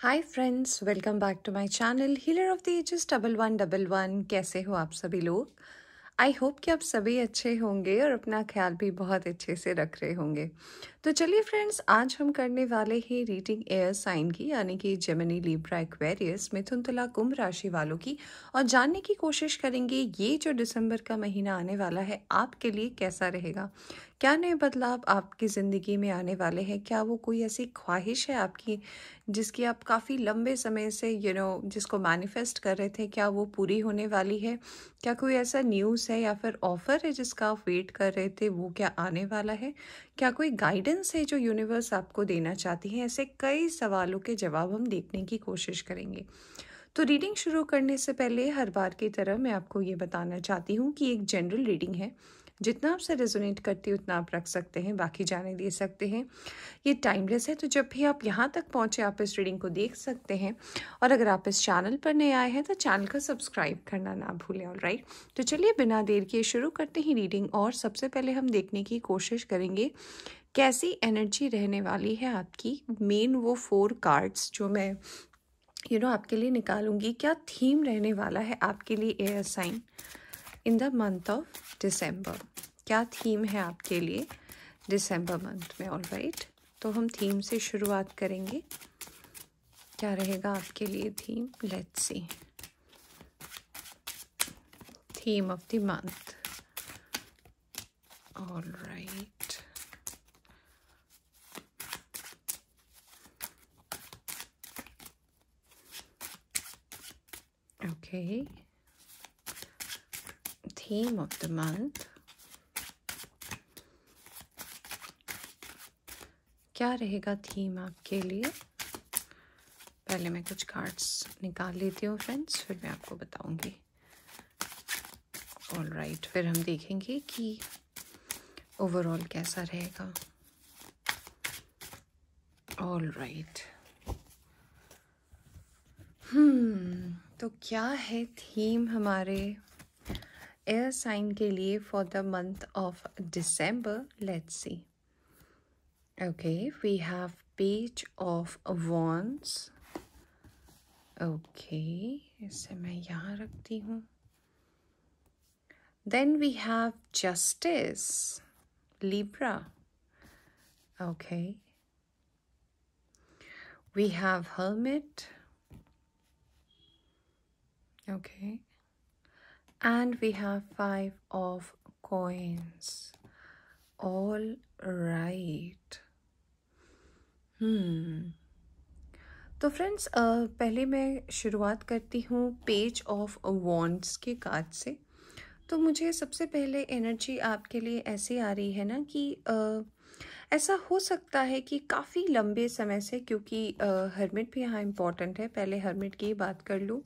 Hi friends, welcome back to my channel healer of the ages 1111। कैसे हो आप सभी लोग? आई होप कि आप सभी अच्छे होंगे और अपना ख्याल भी बहुत अच्छे से रख रहे होंगे। तो चलिए फ्रेंड्स, आज हम करने वाले हैं रीडिंग एयर साइन की, यानी कि जेमिनी, लिब्रा, एक्वेरियस, मिथुन, तुला, कुंभ राशि वालों की, और जानने की कोशिश करेंगे ये जो दिसंबर का महीना आने वाला है आपके लिए कैसा रहेगा। क्या नए बदलाव आपकी ज़िंदगी में आने वाले हैं? क्या वो कोई ऐसी ख्वाहिश है आपकी जिसकी आप काफ़ी लंबे समय से जिसको मैनिफेस्ट कर रहे थे, क्या वो पूरी होने वाली है? क्या कोई ऐसा न्यूज़ है या फिर ऑफ़र है जिसका आप वेट कर रहे थे, वो क्या आने वाला है? क्या कोई गाइडेंस है जो यूनिवर्स आपको देना चाहती है? ऐसे कई सवालों के जवाब हम देखने की कोशिश करेंगे। तो रीडिंग शुरू करने से पहले हर बार की तरह मैं आपको ये बताना चाहती हूँ कि एक जनरल रीडिंग है। जितना आपसे रेजोनेट करती है उतना आप रख सकते हैं, बाकी जाने दे सकते हैं। ये टाइमलेस है, तो जब भी आप यहाँ तक पहुँचे आप इस रीडिंग को देख सकते हैं। और अगर आप इस चैनल पर नए आए हैं तो चैनल को सब्सक्राइब करना ना भूलें। ऑलराइट, तो चलिए बिना देर किए शुरू करते हैं रीडिंग। और सबसे पहले हम देखने की कोशिश करेंगे कैसी एनर्जी रहने वाली है आपकी। मेन वो 4 कार्ड्स जो मैं आपके लिए निकालूंगी, क्या थीम रहने वाला है आपके लिए air sign in the month of December. क्या थीम है आपके लिए दिसंबर मंथ में? ऑलराइट, तो हम थीम से शुरुआत करेंगे। क्या रहेगा आपके लिए theme? Let's see. Theme of the month. Alright, okay, theme of the month. क्या रहेगा थीम आपके लिए? पहले मैं कुछ कार्ड्स निकाल लेती हूँ फ्रेंड्स, फिर मैं आपको बताऊंगी। ऑलराइट, फिर हम देखेंगे कि ओवरऑल कैसा रहेगा। ऑलराइट, तो क्या है थीम हमारे एयर साइन के लिए for the month of December? Let's see. Okay, we have page of wands. Okay, इसे मैं यहाँ रखती हूँ। Then we have justice, Libra. Okay, we have hermit. Okay, and we have 5 of coins. All right. तो friends, पहले मैं शुरुआत करती हूँ पेज ऑफ वॉन्ड्स के कार्ड से। तो मुझे सबसे पहले एनर्जी आपके लिए ऐसी आ रही है ना कि ऐसा हो सकता है कि काफ़ी लंबे समय से, क्योंकि हर्मिट भी यहाँ इम्पॉर्टेंट है, पहले हर्मिट की बात कर लूँ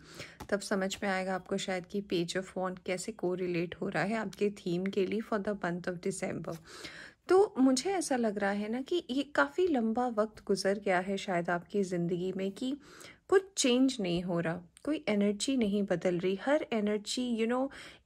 तब समझ में आएगा आपको शायद कि पेज ऑफ वॉन्ड कैसे कोरिलेट हो रहा है आपके थीम के लिए फॉर द मंथ ऑफ दिसंबर। तो मुझे ऐसा लग रहा है ना कि ये काफ़ी लंबा वक्त गुजर गया है शायद आपकी ज़िंदगी में कि कुछ चेंज नहीं हो रहा, कोई एनर्जी नहीं बदल रही। हर एनर्जी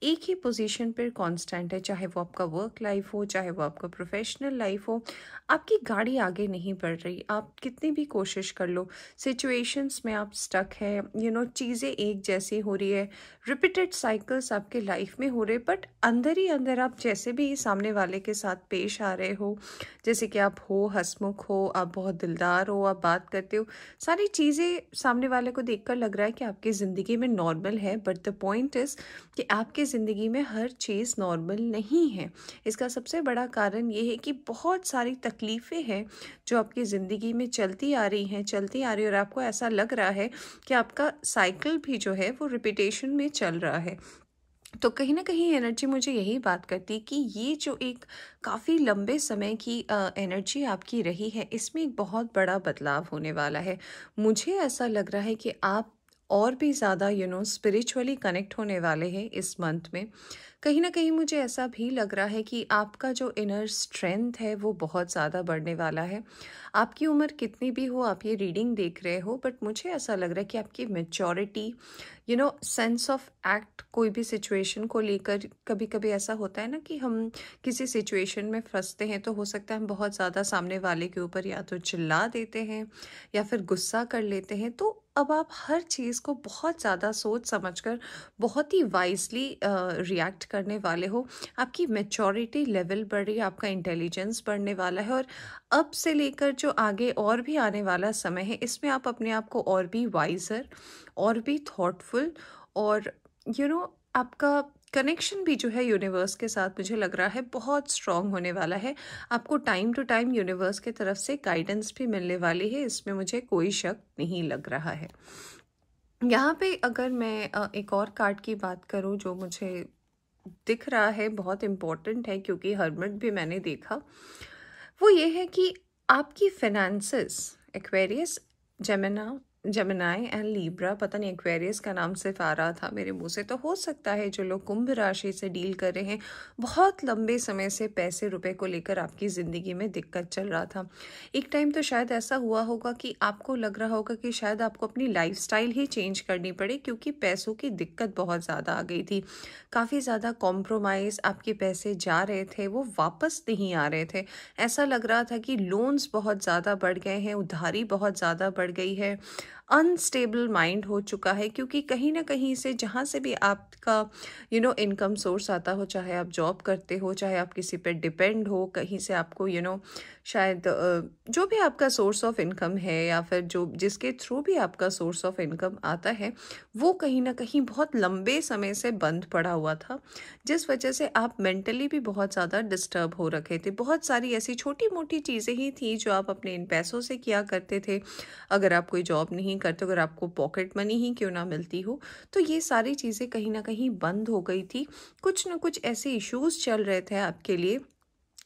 एक ही पोजीशन पर कांस्टेंट है, चाहे वो आपका वर्क लाइफ हो, चाहे वो आपका प्रोफेशनल लाइफ हो। आपकी गाड़ी आगे नहीं बढ़ रही, आप कितनी भी कोशिश कर लो, सिचुएशंस में आप स्टक है। चीज़ें एक जैसी हो रही है, रिपीटेड साइकिल्स आपके लाइफ में हो रहे, बट अंदर ही अंदर आप जैसे भी सामने वाले के साथ पेश आ रहे हो, जैसे कि आप हो हंसमुख हो, आप बहुत दिलदार हो, आप बात करते हो, सारी चीज़ें सामने वाले को देखकर लग रहा है कि आपकी ज़िंदगी में नॉर्मल है। बट द पॉइंट इज़ कि आपकी ज़िंदगी में हर चीज़ नॉर्मल नहीं है। इसका सबसे बड़ा कारण ये है कि बहुत सारी तकलीफ़ें हैं जो आपकी ज़िंदगी में चलती आ रही हैं, चलती आ रही है, और आपको ऐसा लग रहा है कि आपका साइकिल भी जो है वो रिपीटेशन में चल रहा है। तो कहीं ना कहीं एनर्जी मुझे यही बात करती है कि ये जो एक काफ़ी लंबे समय की एनर्जी आपकी रही है, इसमें एक बहुत बड़ा बदलाव होने वाला है। मुझे ऐसा लग रहा है कि आप और भी ज़्यादा स्पिरिचुअली कनेक्ट होने वाले हैं इस मंथ में। कहीं न कहीं मुझे ऐसा भी लग रहा है कि आपका जो इनर स्ट्रेंथ है वो बहुत ज़्यादा बढ़ने वाला है। आपकी उम्र कितनी भी हो, आप ये रीडिंग देख रहे हो, बट मुझे ऐसा लग रहा है कि आपकी मैच्योरिटी, सेंस ऑफ एक्ट, कोई भी सिचुएशन को लेकर, कभी कभी ऐसा होता है ना कि हम किसी सिचुएशन में फंसते हैं तो हो सकता है हम बहुत ज़्यादा सामने वाले के ऊपर या तो चिल्ला देते हैं या फिर गुस्सा कर लेते हैं। तो अब आप हर चीज़ को बहुत ज़्यादा सोच समझकर बहुत ही वाइजली रिएक्ट करने वाले हो। आपकी मैच्योरिटी लेवल बढ़ रही है, आपका इंटेलिजेंस बढ़ने वाला है, और अब से लेकर जो आगे और भी आने वाला समय है इसमें आप अपने आप को और भी वाइजर और भी थॉटफुल और आपका कनेक्शन भी जो है यूनिवर्स के साथ मुझे लग रहा है बहुत स्ट्रांग होने वाला है। आपको टाइम टू टाइम यूनिवर्स की तरफ से गाइडेंस भी मिलने वाली है, इसमें मुझे कोई शक नहीं लग रहा है। यहाँ पे अगर मैं एक और कार्ड की बात करूँ जो मुझे दिख रहा है बहुत इम्पोर्टेंट है, क्योंकि हर्मिट भी मैंने देखा, वो ये है कि आपकी finances, Aquarius, Gemini and Libra, पता नहीं एक्वेरियस का नाम सिर्फ आ रहा था मेरे मुंह से, तो हो सकता है जो लोग कुंभ राशि से डील कर रहे हैं, बहुत लंबे समय से पैसे रुपए को लेकर आपकी ज़िंदगी में दिक्कत चल रहा था। एक टाइम तो शायद ऐसा हुआ होगा कि आपको लग रहा होगा कि शायद आपको अपनी लाइफस्टाइल ही चेंज करनी पड़े, क्योंकि पैसों की दिक्कत बहुत ज़्यादा आ गई थी। काफ़ी ज़्यादा कॉम्प्रोमाइज़, आपके पैसे जा रहे थे, वो वापस नहीं आ रहे थे। ऐसा लग रहा था कि लोन्स बहुत ज़्यादा बढ़ गए हैं, उधारी बहुत ज़्यादा बढ़ गई है, अनस्टेबल माइंड हो चुका है, क्योंकि कहीं ना कहीं से जहाँ से भी आपका इनकम सोर्स आता हो, चाहे आप जॉब करते हो, चाहे आप किसी पे डिपेंड हो, कहीं से आपको शायद जो भी आपका सोर्स ऑफ इनकम है या फिर जो जिसके थ्रू भी आपका सोर्स ऑफ इनकम आता है, वो कहीं ना कहीं बहुत लंबे समय से बंद पड़ा हुआ था, जिस वजह से आप मेंटली भी बहुत ज़्यादा डिस्टर्ब हो रखे थे। बहुत सारी ऐसी छोटी मोटी चीज़ें ही थी जो आप अपने इन पैसों से किया करते थे। अगर आप कोई जॉब नहीं करते, अगर आपको पॉकेट मनी ही क्यों ना मिलती हो, तो ये सारी चीज़ें कहीं ना कहीं बंद हो गई थी। कुछ ना कुछ ऐसे इश्यूज चल रहे थे आपके लिए,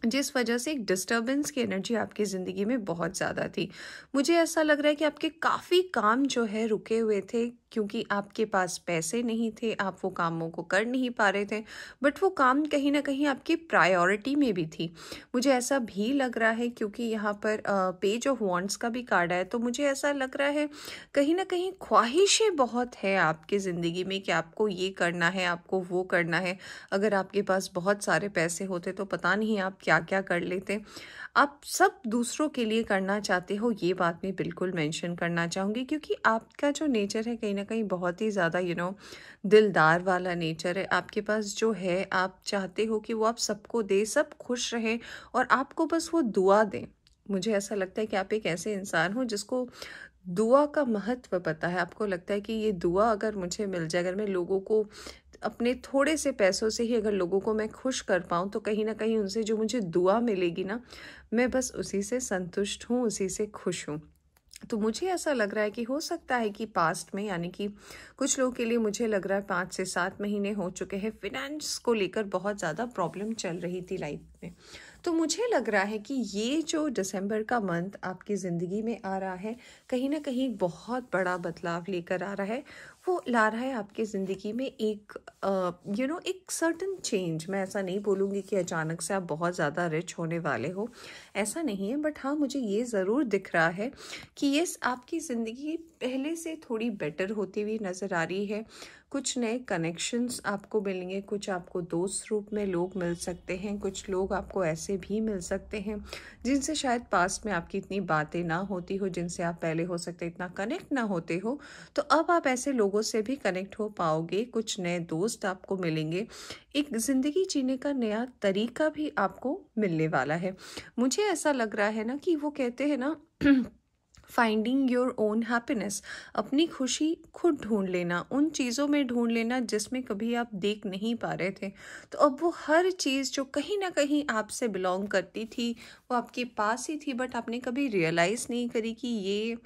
जिस वजह से एक डिस्टर्बेंस की एनर्जी आपकी ज़िंदगी में बहुत ज़्यादा थी। मुझे ऐसा लग रहा है कि आपके काफ़ी काम जो है रुके हुए थे, क्योंकि आपके पास पैसे नहीं थे, आप वो कामों को कर नहीं पा रहे थे, बट वो काम कहीं ना कहीं आपकी प्रायोरिटी में भी थी। मुझे ऐसा भी लग रहा है, क्योंकि यहाँ पर पेज ऑफ वॉन्ड्स का भी कार्ड है, तो मुझे ऐसा लग रहा है कहीं ना कहीं ख्वाहिशें बहुत है आपकी ज़िंदगी में कि आपको ये करना है, आपको वो करना है। अगर आपके पास बहुत सारे पैसे होते तो पता नहीं आप क्या क्या कर लेते। आप सब दूसरों के लिए करना चाहते हो, ये बात मैं बिल्कुल मेंशन करना चाहूँगी, क्योंकि आपका जो नेचर है कहीं ना कहीं बहुत ही ज़्यादा दिलदार वाला नेचर है। आपके पास जो है, आप चाहते हो कि वो आप सबको दे, सब खुश रहें और आपको बस वो दुआ दें। मुझे ऐसा लगता है कि आप एक ऐसे इंसान हो जिसको दुआ का महत्व पता है। आपको लगता है कि ये दुआ अगर मुझे मिल जाए, अगर मैं लोगों को अपने थोड़े से पैसों से ही अगर लोगों को मैं खुश कर पाऊँ, तो कहीं न कहीं उनसे जो मुझे दुआ मिलेगी ना, मैं बस उसी से संतुष्ट हूँ, उसी से खुश हूँ। तो मुझे ऐसा लग रहा है कि हो सकता है कि पास्ट में, यानी कि कुछ लोगों के लिए मुझे लग रहा है 5 से 7 महीने हो चुके हैं, फिनेंस को लेकर बहुत ज़्यादा प्रॉब्लम चल रही थी लाइफ में। तो मुझे लग रहा है कि ये जो दिसंबर का मंथ आपकी ज़िंदगी में आ रहा है, कहीं ना कहीं बहुत बड़ा बदलाव लेकर आ रहा है। वो ला रहा है आपकी ज़िंदगी में एक एक सर्टन चेंज। मैं ऐसा नहीं बोलूँगी कि अचानक से आप बहुत ज़्यादा रिच होने वाले हो, ऐसा नहीं है, बट हाँ मुझे ये ज़रूर दिख रहा है कि यस, आपकी ज़िंदगी पहले से थोड़ी बेटर होती हुई नज़र आ रही है। कुछ नए कनेक्शंस आपको मिलेंगे, कुछ आपको दोस्त रूप में लोग मिल सकते हैं, कुछ लोग आपको ऐसे भी मिल सकते हैं जिनसे शायद पास्ट में आपकी इतनी बातें ना होती हो, जिनसे आप पहले हो सकते इतना कनेक्ट ना होते हो, तो अब आप ऐसे लोगों से भी कनेक्ट हो पाओगे। कुछ नए दोस्त आपको मिलेंगे, एक ज़िंदगी जीने का नया तरीका भी आपको मिलने वाला है। मुझे ऐसा लग रहा है ना कि वो कहते हैं ना फाइंडिंग योर ओन हैप्पीनेस, अपनी खुशी खुद ढूंढ लेना, उन चीज़ों में ढूंढ लेना जिसमें कभी आप देख नहीं पा रहे थे। तो अब वो हर चीज़ जो कहीं ना कहीं आपसे बिलोंग करती थी, वो आपके पास ही थी, बट आपने कभी रियलाइज़ नहीं करी कि ये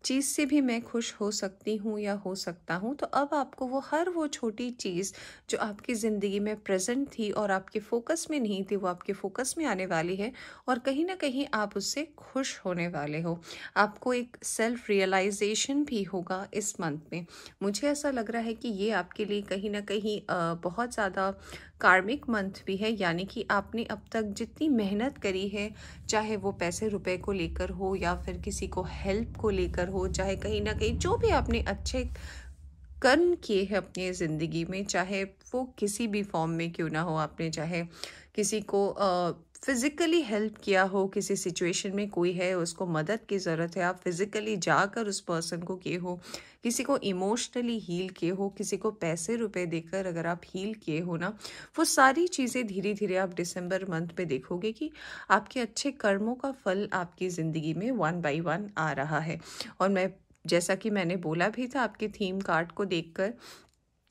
चीज़ से भी मैं खुश हो सकती हूँ या हो सकता हूँ। तो अब आपको वो हर वो छोटी चीज़ जो आपकी ज़िंदगी में प्रेजेंट थी और आपके फोकस में नहीं थी, वो आपके फोकस में आने वाली है और कहीं ना कहीं आप उससे खुश होने वाले हो। आपको एक सेल्फ रियलाइजेशन भी होगा इस मंथ में। मुझे ऐसा लग रहा है कि ये आपके लिए कहीं ना कहीं बहुत ज़्यादा कार्मिक मंथ भी है, यानी कि आपने अब तक जितनी मेहनत करी है, चाहे वो पैसे रुपए को लेकर हो या फिर किसी को हेल्प को लेकर हो, चाहे कहीं ना कहीं जो भी आपने अच्छे कर्म किए हैं अपनी ज़िंदगी में, चाहे वो किसी भी फॉर्म में क्यों ना हो, आपने चाहे किसी को फिज़िकली हेल्प किया हो, किसी सिचुएशन में कोई है उसको मदद की ज़रूरत है, आप फिज़िकली जाकर उस पर्सन को किए हो, किसी को इमोशनली हील किए हो, किसी को पैसे रुपए देकर अगर आप हील किए हो ना, वो सारी चीज़ें धीरे धीरे आप दिसंबर मंथ में देखोगे कि आपके अच्छे कर्मों का फल आपकी ज़िंदगी में वन बाय वन आ रहा है। और मैं, जैसा कि मैंने बोला भी था आपके थीम कार्ड को देखकर,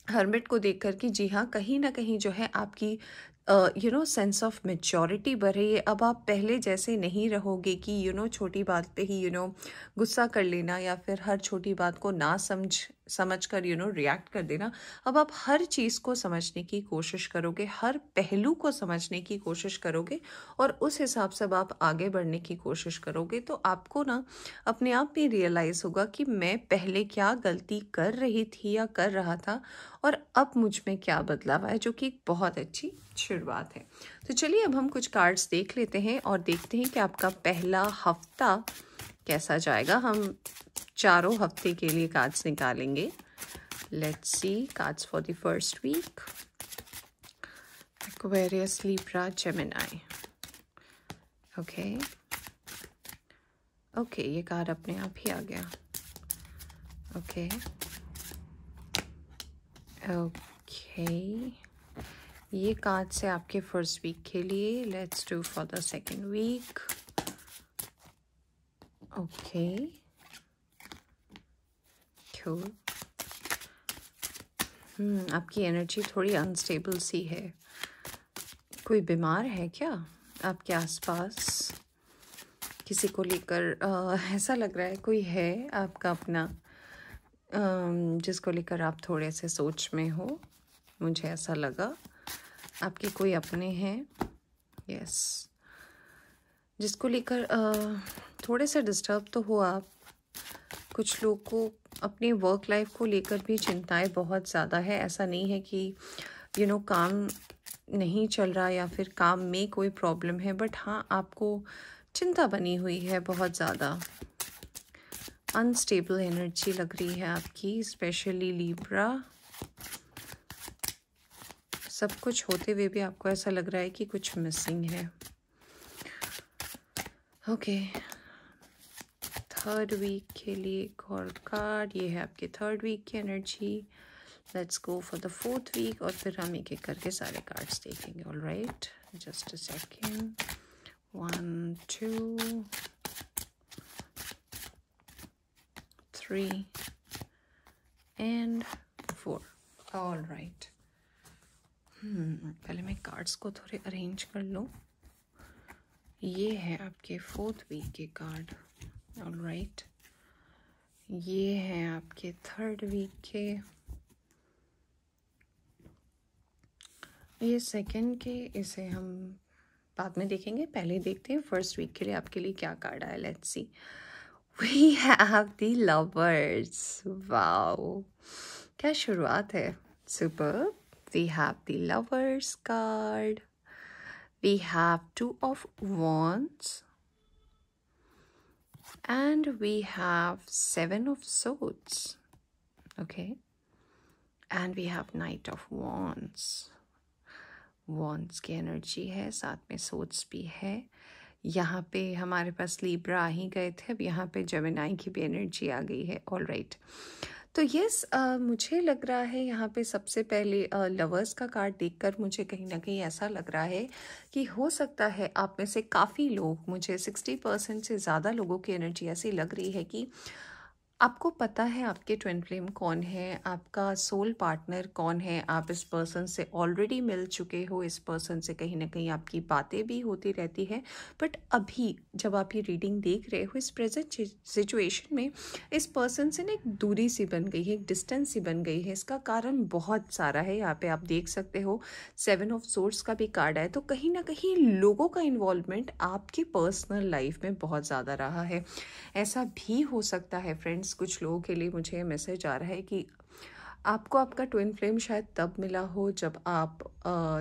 हर्मिट को देखकर, कि जी हाँ, कहीं ना कहीं जो है आपकी सेंस ऑफ मेच्योरिटी बढ़ रही है। अब आप पहले जैसे नहीं रहोगे कि छोटी बात पे ही गुस्सा कर लेना या फिर हर छोटी बात को ना समझ कर रिएक्ट कर देना। अब आप हर चीज़ को समझने की कोशिश करोगे, हर पहलू को समझने की कोशिश करोगे और उस हिसाब से अब आप आगे बढ़ने की कोशिश करोगे। तो आपको ना अपने आप भी रियलाइज़ होगा कि मैं पहले क्या गलती कर रही थी या कर रहा था और अब मुझ में क्या बदलाव आया, जो कि एक बहुत अच्छी शुरुआत है। तो चलिए अब हम कुछ कार्ड्स देख लेते हैं और देखते हैं कि आपका पहला हफ्ता कैसा जाएगा। हम चारों हफ्ते के लिए कार्ड्स निकालेंगे। Let's see cards for the first week. Aquarius, Libra, Gemini. Okay okay, ये कार्ड अपने आप ही आ गया। ओके ओके, ये कार्ड से आपके फर्स्ट वीक के लिए। Let's do for the second week. Okay cool. आपकी एनर्जी थोड़ी अनस्टेबल सी है। कोई बीमार है क्या आपके आसपास? किसी को लेकर ऐसा लग रहा है कोई है आपका अपना, जिसको लेकर आप थोड़े से सोच में हो। मुझे ऐसा लगा आपके कोई अपने हैं, यस, जिसको लेकर थोड़े से डिस्टर्ब तो हो आप। कुछ लोग को अपने वर्क लाइफ को लेकर भी चिंताएं बहुत ज़्यादा है। ऐसा नहीं है कि काम नहीं चल रहा या फिर काम में कोई प्रॉब्लम है, बट हाँ, आपको चिंता बनी हुई है बहुत ज़्यादा। अनस्टेबल एनर्जी लग रही है आपकी, स्पेशली लिब्रा। सब कुछ होते हुए भी आपको ऐसा लग रहा है कि कुछ मिसिंग है। ओके, थर्ड वीक के लिए एक और कार्ड। ये है आपके थर्ड वीक की energy. Let's go for the fourth week और फिर हम एक एक करके सारे कार्ड्स देखेंगे। All right, just a second. 1 2 3 and 4। All right, पहले मैं कार्ड्स को थोड़े अरेंज कर लूँ। ये है आपके फोर्थ वीक के कार्ड। ऑल राइट, ये है आपके थर्ड वीक के, ये सेकंड के, इसे हम बाद में देखेंगे। पहले देखते हैं फर्स्ट वीक के लिए आपके लिए क्या कार्ड आया। Let's see. We have the lovers. Wow, क्या शुरुआत है, super. We have the lovers card. We have Two of Wands and we have Seven of Swords. Okay, and we have Knight of Wands. Wands की energy है, साथ में Swords भी है। यहाँ पे हमारे पास लिब्रा आ ही गए थे, अब यहाँ पे जेमिनी की भी एनर्जी आ गई है। ऑल राइट, तो यस, मुझे लग रहा है यहाँ पे सबसे पहले लवर्स का कार्ड देखकर मुझे कहीं ना कहीं ऐसा लग रहा है कि हो सकता है आप में से काफ़ी लोग, मुझे 60% से ज़्यादा लोगों की एनर्जी ऐसी लग रही है कि आपको पता है आपके ट्विन फ्लेम कौन है, आपका सोल पार्टनर कौन है, आप इस पर्सन से ऑलरेडी मिल चुके हो, इस पर्सन से कहीं ना कहीं आपकी बातें भी होती रहती है। बट अभी जब आप ये रीडिंग देख रहे हो, इस प्रेजेंट सिचुएशन में इस पर्सन से ना एक दूरी सी बन गई है, एक डिस्टेंस सी बन गई है। इसका कारण बहुत सारा है, यहाँ पे आप देख सकते हो 7 ऑफ सोर्ड्स का भी कार्ड है। तो कहीं ना कहीं लोगों का इन्वॉल्वमेंट आपकी पर्सनल लाइफ में बहुत ज़्यादा रहा है। ऐसा भी हो सकता है फ्रेंड्स, कुछ लोगों के लिए मुझे मैसेज आ रहा है कि आपको आपका ट्विन फ्लेम शायद तब मिला हो जब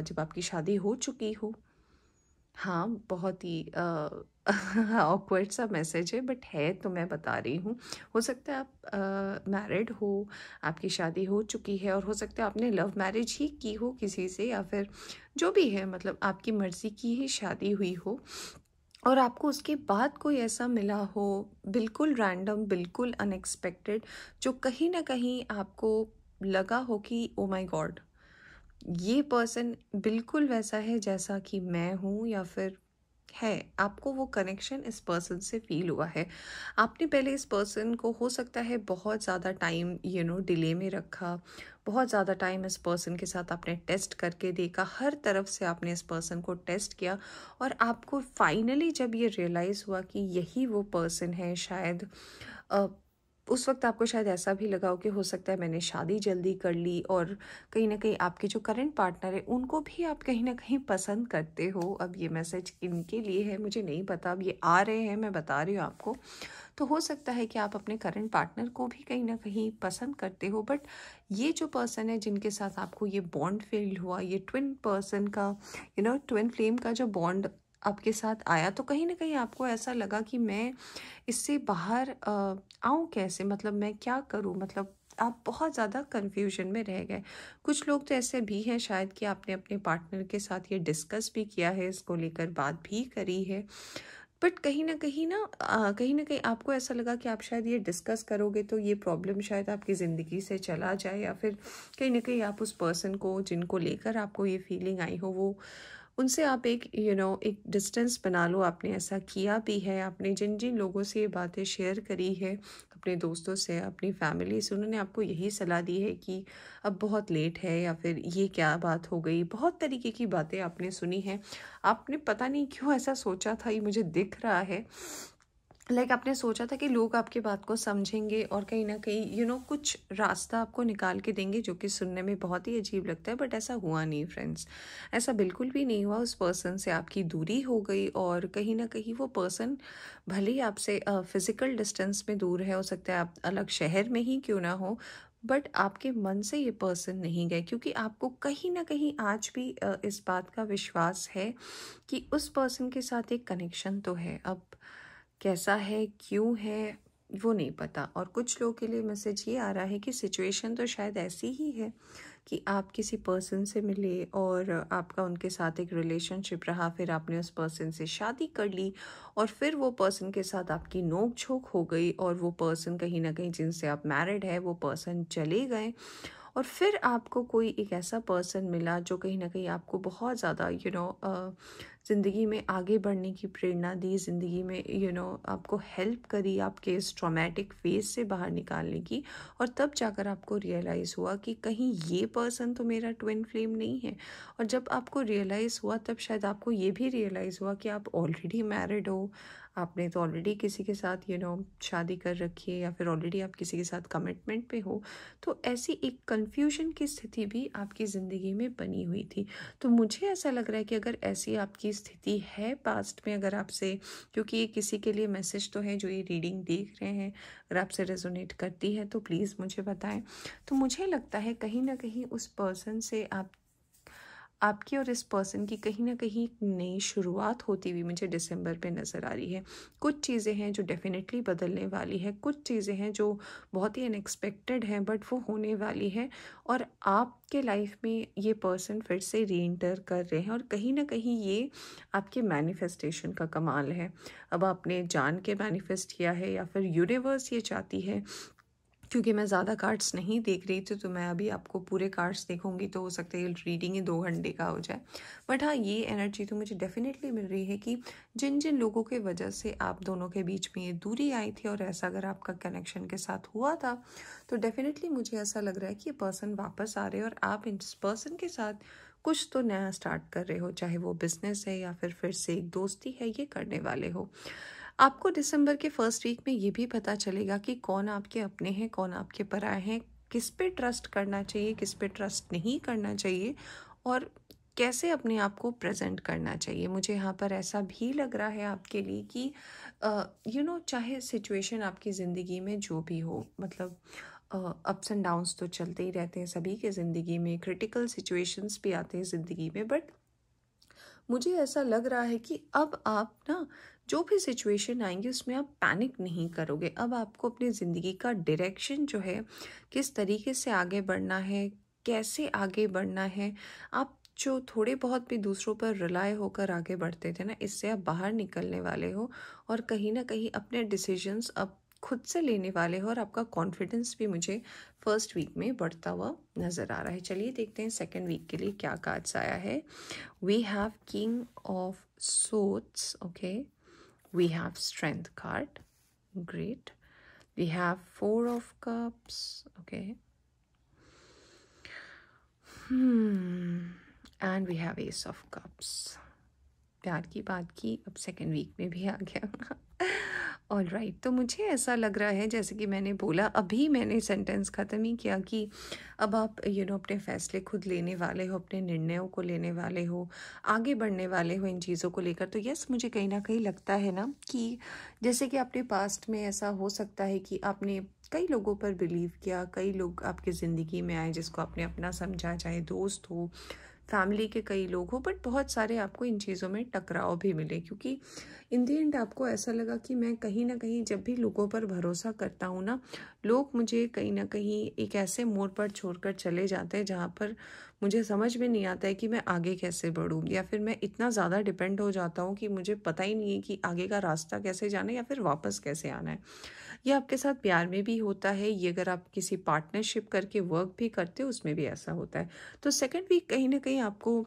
जब आपकी शादी हो चुकी हो। हाँ, बहुत ही ऑकवर्ड सा मैसेज है, बट है तो मैं बता रही हूँ। हो सकता है आप मैरिड हो, आपकी शादी हो चुकी है, और हो सकता है आपने लव मैरिज ही की हो किसी से, या फिर जो भी है, मतलब आपकी मर्ज़ी की ही शादी हुई हो, और आपको उसके बाद कोई ऐसा मिला हो, बिल्कुल रैंडम, बिल्कुल अनएक्सपेक्टेड, जो कहीं ना कहीं आपको लगा हो कि ओ माय गॉड, ये पर्सन बिल्कुल वैसा है जैसा कि मैं हूँ, या फिर है, आपको वो कनेक्शन इस पर्सन से फील हुआ है। आपने पहले इस पर्सन को हो सकता है बहुत ज़्यादा टाइम डिले में रखा, बहुत ज़्यादा टाइम इस पर्सन के साथ आपने टेस्ट करके देखा, हर तरफ से आपने इस पर्सन को टेस्ट किया, और आपको फाइनली जब ये रियलाइज़ हुआ कि यही वो पर्सन है, शायद अ, उस वक्त आपको शायद ऐसा भी लगा हो कि हो सकता है मैंने शादी जल्दी कर ली, और कहीं ना कहीं आपके जो करंट पार्टनर है उनको भी आप कहीं ना कहीं पसंद करते हो। अब ये मैसेज किनके लिए है मुझे नहीं पता, अब ये आ रहे हैं, मैं बता रही हूँ आपको। तो हो सकता है कि आप अपने करंट पार्टनर को भी कहीं ना कहीं पसंद करते हो, बट ये जो पर्सन है जिनके साथ आपको ये बॉन्ड फील हुआ, ये ट्विन पर्सन का ट्विन फ्लेम का जो बॉन्ड आपके साथ आया, तो कहीं ना कहीं आपको ऐसा लगा कि मैं इससे बाहर आऊँ कैसे, मतलब मैं क्या करूँ, मतलब आप बहुत ज़्यादा कन्फ्यूजन में रह गए। कुछ लोग तो ऐसे भी हैं शायद कि आपने अपने पार्टनर के साथ ये डिस्कस भी किया है, इसको लेकर बात भी करी है, बट कहीं ना कहीं आपको ऐसा लगा कि आप शायद ये डिस्कस करोगे तो ये प्रॉब्लम शायद आपकी ज़िंदगी से चला जाए, या फिर कहीं ना कहीं आप उस पर्सन को जिनको लेकर आपको ये फीलिंग आई हो, वो उनसे आप एक एक डिस्टेंस बना लो। आपने ऐसा किया भी है, आपने जिन जिन लोगों से ये बातें शेयर करी है, अपने दोस्तों से, अपनी फैमिली से, उन्होंने आपको यही सलाह दी है कि अब बहुत लेट है, या फिर ये क्या बात हो गई, बहुत तरीके की बातें आपने सुनी हैं। आपने पता नहीं क्यों ऐसा सोचा था, ये मुझे दिख रहा है, आपने सोचा था कि लोग आपकी बात को समझेंगे और कहीं ना कहीं कुछ रास्ता आपको निकाल के देंगे, जो कि सुनने में बहुत ही अजीब लगता है, बट ऐसा हुआ नहीं फ्रेंड्स। ऐसा बिल्कुल भी नहीं हुआ। उस पर्सन से आपकी दूरी हो गई, और कहीं ना कहीं वो पर्सन भले ही आपसे फिजिकल डिस्टेंस में दूर है, हो सकता है आप अलग शहर में ही क्यों ना हो, बट आपके मन से ये पर्सन नहीं गए, क्योंकि आपको कहीं ना कहीं आज भी इस बात का विश्वास है कि उस पर्सन के साथ एक कनेक्शन तो है। अब कैसा है, क्यों है, वो नहीं पता। और कुछ लोगों के लिए मैसेज ये आ रहा है कि सिचुएशन तो शायद ऐसी ही है कि आप किसी पर्सन से मिले और आपका उनके साथ एक रिलेशनशिप रहा, फिर आपने उस पर्सन से शादी कर ली, और फिर वो पर्सन के साथ आपकी नोक झोंक हो गई, और वो पर्सन कहीं ना कहीं जिनसे आप मैरिड है वो पर्सन चले गए, और फिर आपको कोई एक ऐसा पर्सन मिला जो कहीं ना कहीं आपको बहुत ज़्यादा ज़िंदगी में आगे बढ़ने की प्रेरणा दी, ज़िंदगी में आपको हेल्प करी आपके इस ट्रॉमेटिक फेज से बाहर निकालने की। और तब जाकर आपको रियलाइज़ हुआ कि कहीं ये पर्सन तो मेरा ट्विन फ्लेम नहीं है। और जब आपको रियलाइज़ हुआ, तब शायद आपको ये भी रियलाइज़ हुआ कि आप ऑलरेडी मैरिड हो, आपने तो ऑलरेडी किसी के साथ शादी कर रखी है, या फिर ऑलरेडी आप किसी के साथ कमिटमेंट पे हो। तो ऐसी एक कन्फ्यूजन की स्थिति भी आपकी ज़िंदगी में बनी हुई थी। तो मुझे ऐसा लग रहा है कि अगर ऐसी आपकी स्थिति है पास्ट में, अगर आपसे, क्योंकि ये किसी के लिए मैसेज तो है जो ये रीडिंग देख रहे हैं, अगर आपसे रेजोनेट करती है तो प्लीज़ मुझे बताएं। तो मुझे लगता है कहीं ना कहीं उस पर्सन से आपकी और इस पर्सन की कहीं ना कहीं एक नई शुरुआत होती हुई मुझे दिसंबर पे नज़र आ रही है। कुछ चीज़ें हैं जो डेफिनेटली बदलने वाली है, कुछ चीज़ें हैं जो बहुत ही अनएक्सपेक्टेड हैं, बट वो होने वाली है, और आपके लाइफ में ये पर्सन फिर से री एंटर कर रहे हैं, और कहीं ना कहीं ये आपके मैनिफेस्टेशन का कमाल है। अब आपने जान के मैनिफेस्ट किया है, या फिर यूनिवर्स ये चाहती है, क्योंकि मैं ज़्यादा कार्ड्स नहीं देख रही थी तो मैं अभी आपको पूरे कार्ड्स देखूंगी तो हो सकता है रीडिंग ही 2 घंटे का हो जाए। बट हाँ, ये एनर्जी तो मुझे डेफिनेटली मिल रही है कि जिन जिन लोगों के वजह से आप दोनों के बीच में ये दूरी आई थी, और ऐसा अगर आपका कनेक्शन के साथ हुआ था, तो डेफिनेटली मुझे ऐसा लग रहा है कि ये पर्सन वापस आ रहे हैं और आप इस पर्सन के साथ कुछ तो नया स्टार्ट कर रहे हो, चाहे वो बिजनेस है या फिर से एक दोस्ती है, ये करने वाले हो। आपको दिसंबर के फर्स्ट वीक में ये भी पता चलेगा कि कौन आपके अपने हैं, कौन आपके पराए हैं, किस पे ट्रस्ट करना चाहिए, किस पे ट्रस्ट नहीं करना चाहिए, और कैसे अपने आप को प्रेजेंट करना चाहिए। मुझे यहाँ पर ऐसा भी लग रहा है आपके लिए कि चाहे सिचुएशन आपकी ज़िंदगी में जो भी हो, मतलब अप्स एंड डाउन्स तो चलते ही रहते हैं सभी के ज़िंदगी में, क्रिटिकल सिचुएशंस भी आते हैं ज़िंदगी में, बट मुझे ऐसा लग रहा है कि अब आप ना जो भी सिचुएशन आएंगी उसमें आप पैनिक नहीं करोगे। अब आपको अपनी ज़िंदगी का डायरेक्शन जो है, किस तरीके से आगे बढ़ना है, कैसे आगे बढ़ना है, आप जो थोड़े बहुत भी दूसरों पर रिलाय होकर आगे बढ़ते थे ना, इससे आप बाहर निकलने वाले हो और कहीं ना कहीं अपने डिसीजंस अब खुद से लेने वाले हो, और आपका कॉन्फिडेंस भी मुझे फर्स्ट वीक में बढ़ता हुआ नज़र आ रहा है। चलिए देखते हैं सेकेंड वीक के लिए क्या कार्ड्स आया है। We have King of Swords, okay. We have Strength card, great. We have Four of Cups, okay. And we have Ace of Cups. प्यार की बात की अब सेकेंड वीक में भी आ गया। ऑल राइट, तो मुझे ऐसा लग रहा है, जैसे कि मैंने बोला, अभी मैंने सेंटेंस ख़त्म ही किया, कि अब आप अपने फ़ैसले खुद लेने वाले हो, अपने निर्णयों को लेने वाले हो, आगे बढ़ने वाले हो इन चीज़ों को लेकर। तो यस, मुझे कहीं ना कहीं लगता है ना कि जैसे कि आपने पास्ट में ऐसा हो सकता है कि आपने कई लोगों पर बिलीव किया, कई लोग आपकी ज़िंदगी में आए जिसको आपने अपना समझा, चाहे दोस्त हो, फैमिली के कई लोग हो, बट बहुत सारे आपको इन चीज़ों में टकराव भी मिले, क्योंकि इन दी एंड आपको ऐसा लगा कि मैं कहीं ना कहीं जब भी लोगों पर भरोसा करता हूँ ना, लोग मुझे कहीं ना कहीं एक ऐसे मोड़ पर छोड़कर चले जाते हैं जहाँ पर मुझे समझ में नहीं आता है कि मैं आगे कैसे बढ़ूँ, या फिर मैं इतना ज़्यादा डिपेंड हो जाता हूँ कि मुझे पता ही नहीं है कि आगे का रास्ता कैसे जाना है या फिर वापस कैसे आना है। ये आपके साथ प्यार में भी होता है, ये अगर आप किसी पार्टनरशिप करके वर्क भी करते हो उसमें भी ऐसा होता है। तो सेकेंड वीक कहीं ना कहीं आपको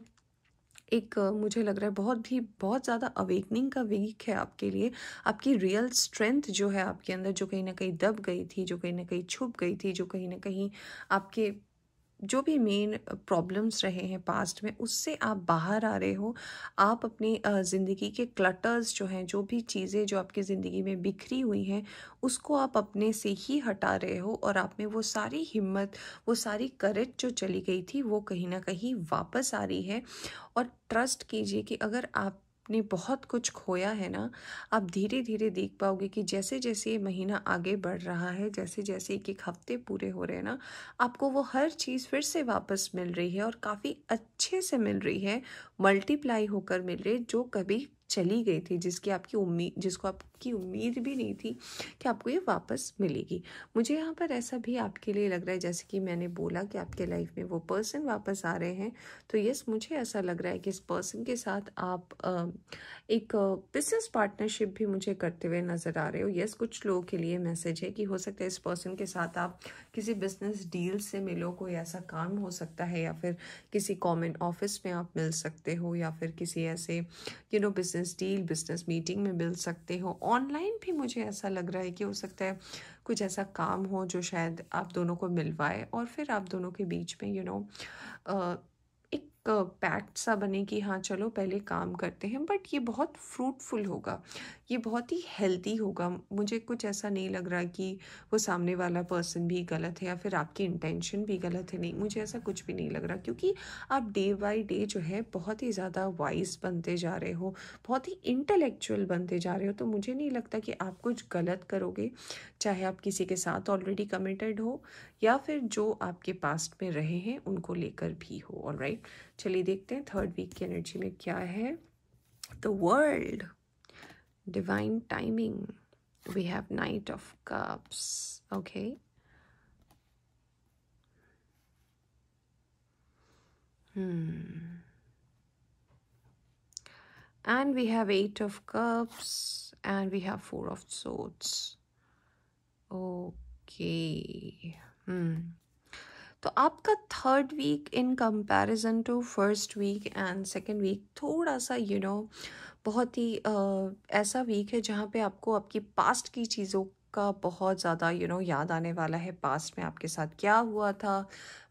एक मुझे लग रहा है बहुत ज़्यादा अवेकनिंग का वीक है आपके लिए। आपकी रियल स्ट्रेंथ जो है आपके अंदर, जो कहीं ना कहीं दब गई थी, जो कहीं ना कहीं छुप गई थी, जो कहीं ना कहीं आपके जो भी मेन प्रॉब्लम्स रहे हैं पास्ट में, उससे आप बाहर आ रहे हो। आप अपनी ज़िंदगी के क्लटर्स जो हैं, जो भी चीज़ें जो आपकी ज़िंदगी में बिखरी हुई हैं, उसको आप अपने से ही हटा रहे हो, और आप में वो सारी हिम्मत, वो सारी करेज जो चली गई थी, वो कहीं ना कहीं वापस आ रही है। और ट्रस्ट कीजिए कि अगर आपने बहुत कुछ खोया है ना, आप धीरे धीरे देख पाओगे कि जैसे जैसे ये महीना आगे बढ़ रहा है, जैसे जैसे एक एक हफ्ते पूरे हो रहे हैं ना, आपको वो हर चीज़ फिर से वापस मिल रही है, और काफ़ी अच्छे से मिल रही है, मल्टीप्लाई होकर मिल रही है, जो कभी चली गई थी, जिसको आपकी उम्मीद भी नहीं थी कि आपको ये वापस मिलेगी। मुझे यहाँ पर ऐसा भी आपके लिए लग रहा है, जैसे कि मैंने बोला कि आपके लाइफ में वो पर्सन वापस आ रहे हैं, तो यस, मुझे ऐसा लग रहा है कि इस पर्सन के साथ आप एक बिजनेस पार्टनरशिप भी मुझे करते हुए नज़र आ रहे हो। यस, कुछ लोगों के लिए मैसेज है कि हो सकता है इस पर्सन के साथ आप किसी बिजनेस डील से मिलो, कोई ऐसा काम हो सकता है, या फिर किसी कॉमन ऑफिस में आप मिल सकते हो, या फिर किसी ऐसे बिजनेस डील, बिजनेस मीटिंग में मिल सकते हो। ऑनलाइन भी मुझे ऐसा लग रहा है कि हो सकता है कुछ ऐसा काम हो जो शायद आप दोनों को मिलवाए, और फिर आप दोनों के बीच में एक पैक्ट सा बने कि हाँ चलो पहले काम करते हैं, बट ये बहुत फ्रूटफुल होगा, ये बहुत ही हेल्दी होगा। मुझे कुछ ऐसा नहीं लग रहा कि वो सामने वाला पर्सन भी गलत है या फिर आपकी इंटेंशन भी गलत है, नहीं, मुझे ऐसा कुछ भी नहीं लग रहा, क्योंकि आप डे बाय डे जो है बहुत ही ज़्यादा वाइज बनते जा रहे हो, बहुत ही इंटेलेक्चुअल बनते जा रहे हो। तो मुझे नहीं लगता कि आप कुछ गलत करोगे, चाहे आप किसी के साथ ऑलरेडी कमिटेड हो, या फिर जो आपके पास्ट में रहे हैं उनको लेकर भी हो। ऑलराइट, चलिए देखते हैं थर्ड वीक की एनर्जी में क्या है। The world, divine timing, we have knight of cups, okay. And we have 8 of cups, and we have 4 of swords. Okay. Okay. तो आपका third week in comparison to first week and second week थोड़ा सा बहुत ही ऐसा week है जहाँ पे आपको आपकी पास्ट की चीज़ों का बहुत ज़्यादा याद आने वाला है। पास्ट में आपके साथ क्या हुआ था,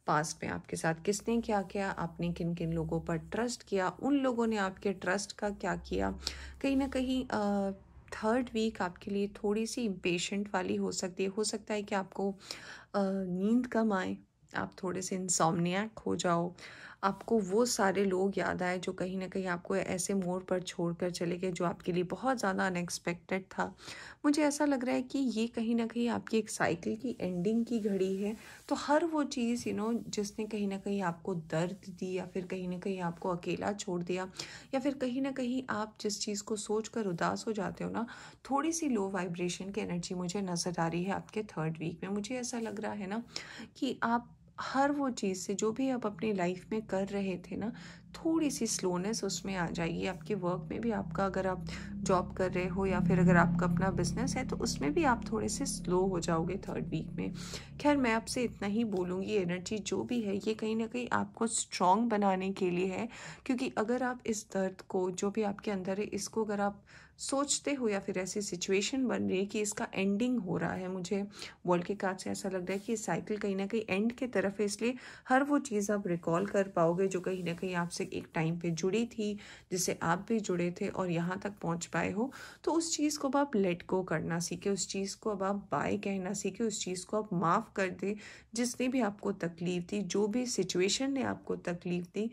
पास्ट में आपके साथ किसने क्या किया, आपने किन किन लोगों पर ट्रस्ट किया, उन लोगों ने आपके ट्रस्ट का क्या किया। कहीं ना कहीं थर्ड वीक आपके लिए थोड़ी सी इम्पेशेंट वाली हो सकती है। हो सकता है कि आपको नींद कम आए, आप थोड़े से इंसोम्नियाक हो जाओ, आपको वो सारे लोग याद आए जो कहीं ना कहीं आपको ऐसे मोड़ पर छोड़कर चले गए जो आपके लिए बहुत ज़्यादा अनएक्सपेक्टेड था। मुझे ऐसा लग रहा है कि ये कहीं ना कहीं आपकी एक साइकिल की एंडिंग की घड़ी है। तो हर वो चीज़ जिसने कहीं ना कहीं आपको दर्द दी, या फिर कहीं ना कहीं आपको अकेला छोड़ दिया, या फिर कहीं ना कहीं आप जिस चीज़ को सोच कर उदास हो जाते हो ना, थोड़ी सी लो वाइब्रेशन की एनर्जी मुझे नज़र आ रही है आपके थर्ड वीक में। मुझे ऐसा लग रहा है ना कि आप हर वो चीज़ से जो भी आप अपनी लाइफ में कर रहे थे ना, थोड़ी सी स्लोनेस उसमें आ जाएगी। आपके वर्क में भी आपका, अगर आप जॉब कर रहे हो या फिर अगर आपका अपना बिजनेस है, तो उसमें भी आप थोड़े से स्लो हो जाओगे थर्ड वीक में। खैर, मैं आपसे इतना ही बोलूँगी, एनर्जी जो भी है ये कहीं ना कहीं आपको स्ट्रॉन्ग बनाने के लिए है। क्योंकि अगर आप इस दर्द को, जो भी आपके अंदर है, इसको अगर आप सोचते हो या फिर ऐसी सिचुएशन बन रही है कि इसका एंडिंग हो रहा है, मुझे वर्ल्ड के कार्ड से ऐसा लग रहा है कि साइकिल कहीं ना कहीं एंड की तरफ है। इसलिए हर वो चीज़ आप रिकॉल कर पाओगे जो कहीं ना कहीं आपसे एक टाइम पे जुड़ी थी, जिससे आप भी जुड़े थे और यहाँ तक पहुँच पाए हो। तो उस चीज़ को अब आप लेट गो करना सीखे, उस चीज़ को अब आप बाय कहना सीखे, उस चीज़ को आप माफ़ कर दे जिसने भी आपको तकलीफ़ दी, जो भी सिचुएशन ने आपको तकलीफ़ दी।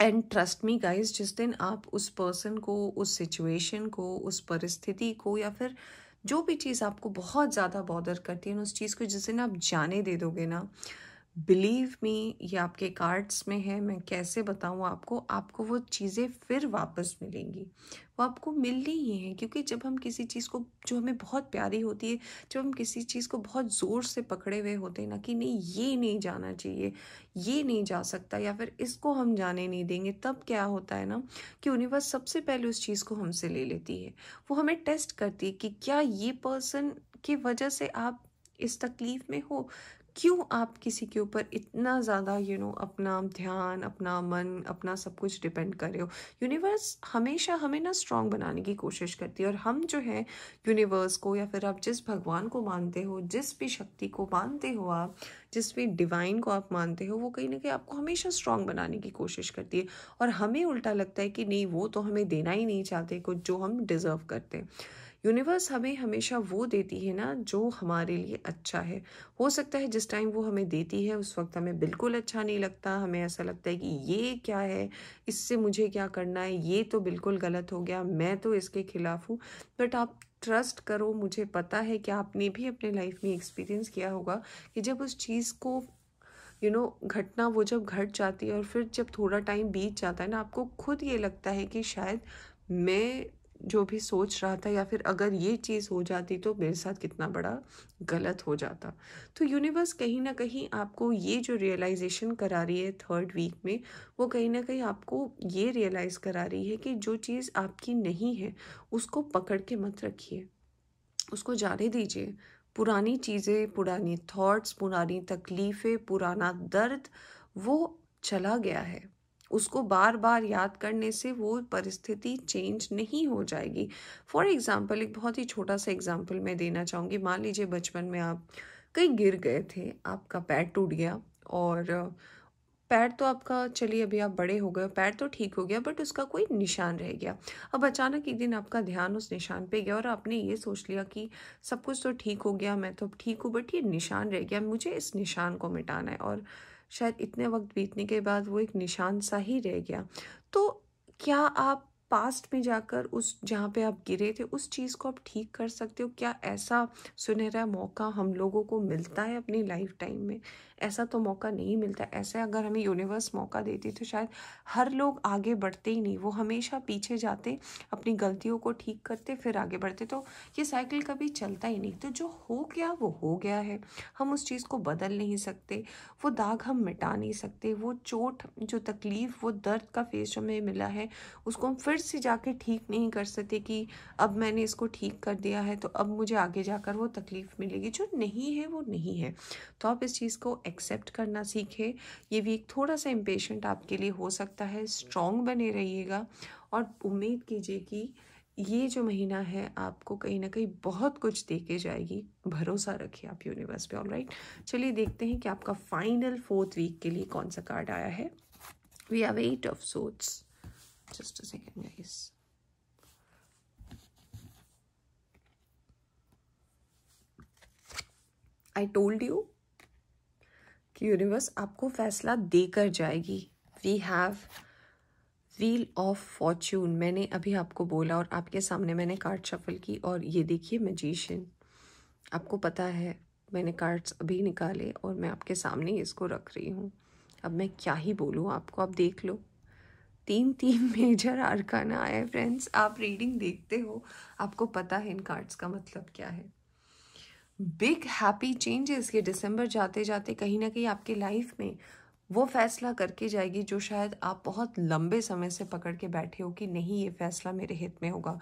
एंड ट्रस्ट मी गाइज, जिस दिन आप उस पर्सन को, उस सिचुएशन को, उस परिस्थिति को, या फिर जो भी चीज़ आपको बहुत ज़्यादा बॉदर करती है, उस चीज़ को जिस दिन आप जाने दे दोगे ना, बिलीव मी, ये आपके कार्ड्स में है, मैं कैसे बताऊँ आपको, आपको वो चीज़ें फिर वापस मिलेंगी। वो आपको मिलनी ही है। क्योंकि जब हम किसी चीज़ को, जो हमें बहुत प्यारी होती है, जब हम किसी चीज़ को बहुत ज़ोर से पकड़े हुए होते हैं ना, कि नहीं ये नहीं जाना चाहिए, ये नहीं जा सकता, या फिर इसको हम जाने नहीं देंगे, तब क्या होता है ना कि यूनिवर्स सबसे पहले उस चीज़ को हमसे ले लेती है। वो हमें टेस्ट करती है कि क्या ये पर्सन की वजह से आप इस तकलीफ़ में हो, क्यों आप किसी के ऊपर इतना ज़्यादा अपना ध्यान, अपना मन, अपना सब कुछ डिपेंड कर रहे हो। यूनिवर्स हमेशा हमें ना स्ट्रांग बनाने की कोशिश करती है। और हम जो है यूनिवर्स को, या फिर आप जिस भगवान को मानते हो, जिस भी शक्ति को मानते हो, आप जिस भी डिवाइन को आप मानते हो, वो कहीं ना कहीं आपको हमेशा स्ट्रांग बनाने की कोशिश करती है। और हमें उल्टा लगता है कि नहीं, वो तो हमें देना ही नहीं चाहते कुछ जो हम डिज़र्व करते हैं। यूनिवर्स हमें हमेशा वो देती है ना जो हमारे लिए अच्छा है। हो सकता है जिस टाइम वो हमें देती है उस वक्त हमें बिल्कुल अच्छा नहीं लगता, हमें ऐसा लगता है कि ये क्या है, इससे मुझे क्या करना है, ये तो बिल्कुल गलत हो गया, मैं तो इसके खिलाफ हूँ। बट आप ट्रस्ट करो, मुझे पता है कि आपने भी अपने लाइफ में एक्सपीरियंस किया होगा कि जब उस चीज़ को घटना वो जब घट जाती है और फिर जब थोड़ा टाइम बीत जाता है ना, आपको खुद ये लगता है कि शायद मैं जो भी सोच रहा था, या फिर अगर ये चीज़ हो जाती तो मेरे साथ कितना बड़ा गलत हो जाता। तो यूनिवर्स कहीं ना कहीं आपको ये जो रियलाइजेशन करा रही है थर्ड वीक में, वो कहीं ना कहीं आपको ये रियलाइज़ करा रही है कि जो चीज़ आपकी नहीं है उसको पकड़ के मत रखिए, उसको जाने दीजिए। पुरानी चीज़ें, पुरानी थॉट्स, पुरानी तकलीफ़ें, पुराना दर्द, वो चला गया है। उसको बार बार याद करने से वो परिस्थिति चेंज नहीं हो जाएगी। फॉर एग्ज़ाम्पल, एक बहुत ही छोटा सा एग्ज़ाम्पल मैं देना चाहूँगी। मान लीजिए बचपन में आप कहीं गिर गए थे, आपका पैर टूट गया, और पैर तो आपका, चलिए अभी आप बड़े हो गए, पैर तो ठीक हो गया, बट उसका कोई निशान रह गया। अब अचानक एक दिन आपका ध्यान उस निशान पे गया और आपने ये सोच लिया कि सब कुछ तो ठीक हो गया, मैं तो अब ठीक हूँ, बट ये निशान रह गया, मुझे इस निशान को मिटाना है। और शायद इतने वक्त बीतने के बाद वो एक निशान सा ही रह गया। तो क्या आप पास्ट में जाकर उस, जहाँ पे आप गिरे थे, उस चीज़ को आप ठीक कर सकते हो? क्या ऐसा सुनहरा मौका हम लोगों को मिलता है अपनी लाइफ टाइम में? ऐसा तो मौका नहीं मिलता। ऐसे अगर हमें यूनिवर्स मौका देती तो शायद हर लोग आगे बढ़ते ही नहीं, वो हमेशा पीछे जाते, अपनी गलतियों को ठीक करते, फिर आगे बढ़ते। तो ये साइकिल कभी चलता ही नहीं। तो जो हो गया वो हो गया है, हम उस चीज़ को बदल नहीं सकते, वो दाग हम मिटा नहीं सकते, वो चोट, जो तकलीफ़, वो दर्द का फेस जो हमें मिला है, उसको हम फिर फिर से जाके ठीक नहीं कर सकते कि अब मैंने इसको ठीक कर दिया है तो अब मुझे आगे जाकर वो तकलीफ़ मिलेगी। जो नहीं है वो नहीं है। तो आप इस चीज़ को एक्सेप्ट करना सीखें। ये वीक थोड़ा सा इम्पेशेंट आपके लिए हो सकता है, स्ट्रॉन्ग बने रहिएगा और उम्मीद कीजिए कि ये जो महीना है आपको कहीं ना कहीं बहुत कुछ दे के जाएगी। भरोसा रखिए आप यूनिवर्स पे। ऑलराइट, चलिए देखते हैं कि आपका फाइनल 4th वीक के लिए कौन सा कार्ड आया है। We have 8 of swords. Just a second guys. I told you कि यूनिवर्स आपको फैसला देकर जाएगी। We have wheel of fortune. मैंने अभी आपको बोला और आपके सामने मैंने कार्ड शफल की और ये देखिए मैजिशियन। आपको पता है मैंने कार्ड्स अभी निकाले और मैं आपके सामने इसको रख रही हूँ। अब मैं क्या ही बोलूँ आपको, आप देख लो। 3 मेजर आर्काना आए फ्रेंड्स। आप रीडिंग देखते हो, आपको पता है इन कार्ड्स का मतलब क्या है। Big happy changes. ये दिसंबर जाते जाते कहीं ना कहीं आपकी लाइफ में वो फैसला करके जाएगी जो शायद आप बहुत लंबे समय से पकड़ के बैठे हो कि नहीं ये फैसला मेरे हित में होगा।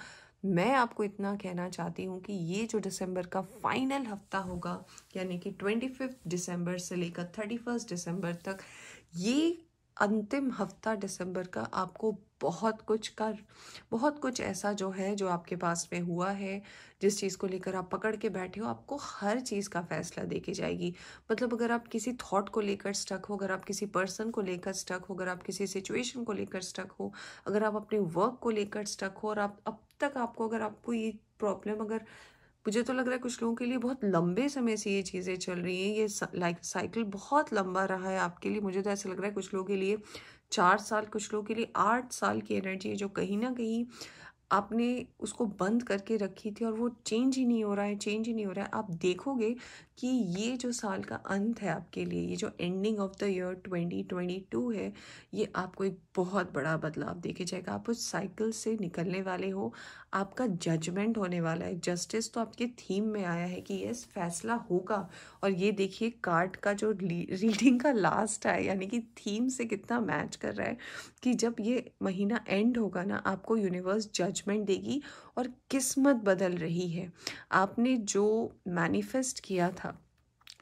मैं आपको इतना कहना चाहती हूँ कि ये जो दिसंबर का फाइनल हफ्ता होगा, यानी कि 25 दिसंबर से लेकर 31 दिसंबर तक, ये अंतिम हफ्ता दिसंबर का आपको बहुत कुछ ऐसा जो है जो आपके पास में हुआ है, जिस चीज़ को लेकर आप पकड़ के बैठे हो, आपको हर चीज़ का फैसला दे के जाएगी। मतलब अगर आप किसी थॉट को लेकर स्टक हो, अगर आप किसी पर्सन को लेकर स्टक हो, अगर आप किसी सिचुएशन को लेकर स्टक हो, अगर आप अपने वर्क को लेकर स्टक हो और आप अब तक आपको अगर आपको ये प्रॉब्लम, अगर मुझे तो लग रहा है कुछ लोगों के लिए बहुत लंबे समय से ये चीज़ें चल रही हैं, ये लाइक साइकिल बहुत लंबा रहा है आपके लिए। मुझे तो ऐसा लग रहा है कुछ लोगों के लिए 4 साल, कुछ लोगों के लिए 8 साल की एनर्जी है जो कहीं ना कहीं आपने उसको बंद करके रखी थी और वो चेंज ही नहीं हो रहा है, चेंज ही नहीं हो रहा है। आप देखोगे कि ये जो साल का अंत है आपके लिए, ये जो एंडिंग ऑफ द ईयर 2022 है, ये आपको एक बहुत बड़ा बदलाव देके जाएगा। आप उस साइकिल से निकलने वाले हो। आपका जजमेंट होने वाला है। जस्टिस तो आपके थीम में आया है कि यस फैसला होगा। और ये देखिए कार्ड का जो रीडिंग का लास्ट है, यानी कि थीम से कितना मैच कर रहा है कि जब ये महीना एंड होगा ना, आपको यूनिवर्स जजमेंट देगी और किस्मत बदल रही है। आपने जो मैनिफेस्ट किया था,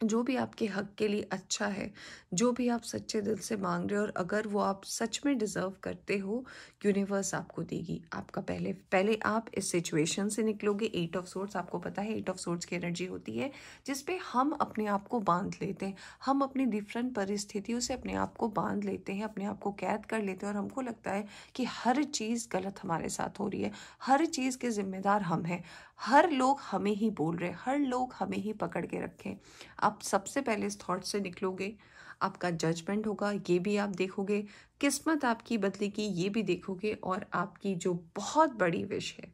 जो भी आपके हक के लिए अच्छा है, जो भी आप सच्चे दिल से मांग रहे हो और अगर वो आप सच में डिज़र्व करते हो, यूनिवर्स आपको देगी। आपका पहले आप इस सिचुएशन से निकलोगे। 8 ऑफ सोर्ड्स, आपको पता है 8 ऑफ सोर्ड्स की एनर्जी होती है जिस पे हम अपने आप को बांध लेते हैं। हम अपनी डिफरेंट परिस्थितियों से अपने आप को बांध लेते हैं, अपने आप को कैद कर लेते हैं और हमको लगता है कि हर चीज़ गलत हमारे साथ हो रही है, हर चीज़ के जिम्मेदार हम हैं, हर लोग हमें ही बोल रहे हैं, हर लोग हमें ही पकड़ के रखें। आप सबसे पहले इस थॉट से निकलोगे, आपका जजमेंट होगा, ये भी आप देखोगे, किस्मत आपकी बदलेगी, ये भी देखोगे, और आपकी जो बहुत बड़ी विश है,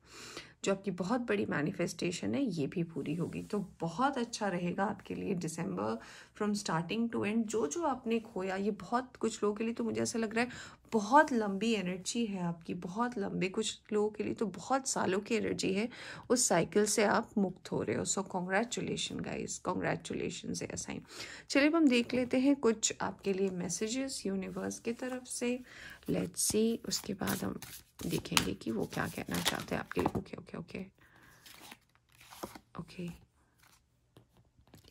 जो आपकी बहुत बड़ी मैनिफेस्टेशन है, ये भी पूरी होगी। तो बहुत अच्छा रहेगा आपके लिए दिसंबर, फ्रॉम स्टार्टिंग टू एंड। जो जो आपने खोया, ये बहुत कुछ लोगों के लिए तो मुझे ऐसा लग रहा है बहुत लंबी एनर्जी है आपकी, बहुत लंबे, कुछ लोगों के लिए तो बहुत सालों की एनर्जी है। उस साइकिल से आप मुक्त हो रहे हो। सो कॉन्ग्रेचुलेशन गाइज, कॉन्ग्रेचुलेशन है साइन। चलिए अब हम देख लेते हैं कुछ आपके लिए मैसेजेस यूनिवर्स की तरफ से। लेट्स सी, उसके बाद हम देखेंगे कि वो क्या कहना चाहते हैं आपके लिए। ओके ओके ओके ओके,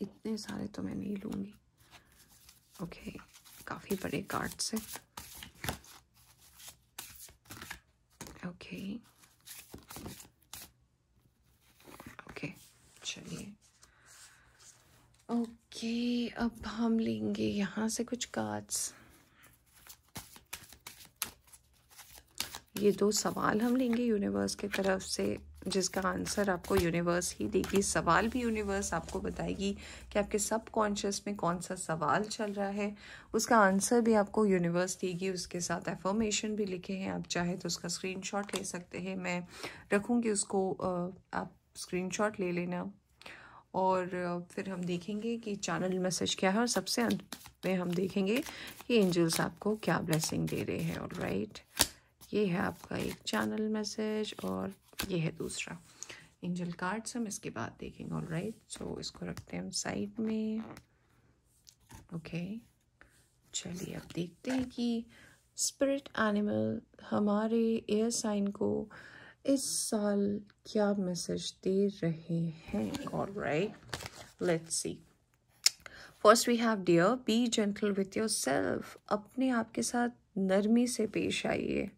इतने सारे तो मैं नहीं लूँगी। ओके, काफ़ी बड़े कार्ड्स हैं। ओके ओके, चलिए ओके, अब हम लेंगे यहाँ से कुछ कार्ड्स। ये 2 सवाल हम लेंगे यूनिवर्स की तरफ से, जिसका आंसर आपको यूनिवर्स ही देगी। सवाल भी यूनिवर्स आपको बताएगी कि आपके सब कॉन्शियस में कौन सा सवाल चल रहा है, उसका आंसर भी आपको यूनिवर्स देगी। उसके साथ एफर्मेशन भी लिखे हैं, आप चाहे तो उसका स्क्रीनशॉट ले सकते हैं, मैं रखूँगी उसको, आप स्क्रीनशॉट ले लेना। और फिर हम देखेंगे कि चैनल मैसेज क्या है और सबसे अंत में हम देखेंगे कि एंजल्स आपको क्या ब्लेसिंग दे रहे हैं। ऑलराइट, ये है आपका एक चैनल मैसेज और ये है दूसरा एंजल कार्ड्स, हम इसके बाद देखेंगे। ऑलराइट, सो इसको रखते हैं हम साइड में। ओके, चलिए अब देखते हैं कि स्पिरिट एनिमल हमारे एयर साइन को इस साल क्या मैसेज दे रहे हैं? All right, let's see. First we have deer, be gentle with yourself. अपने आप के साथ नरमी से पेश आइए।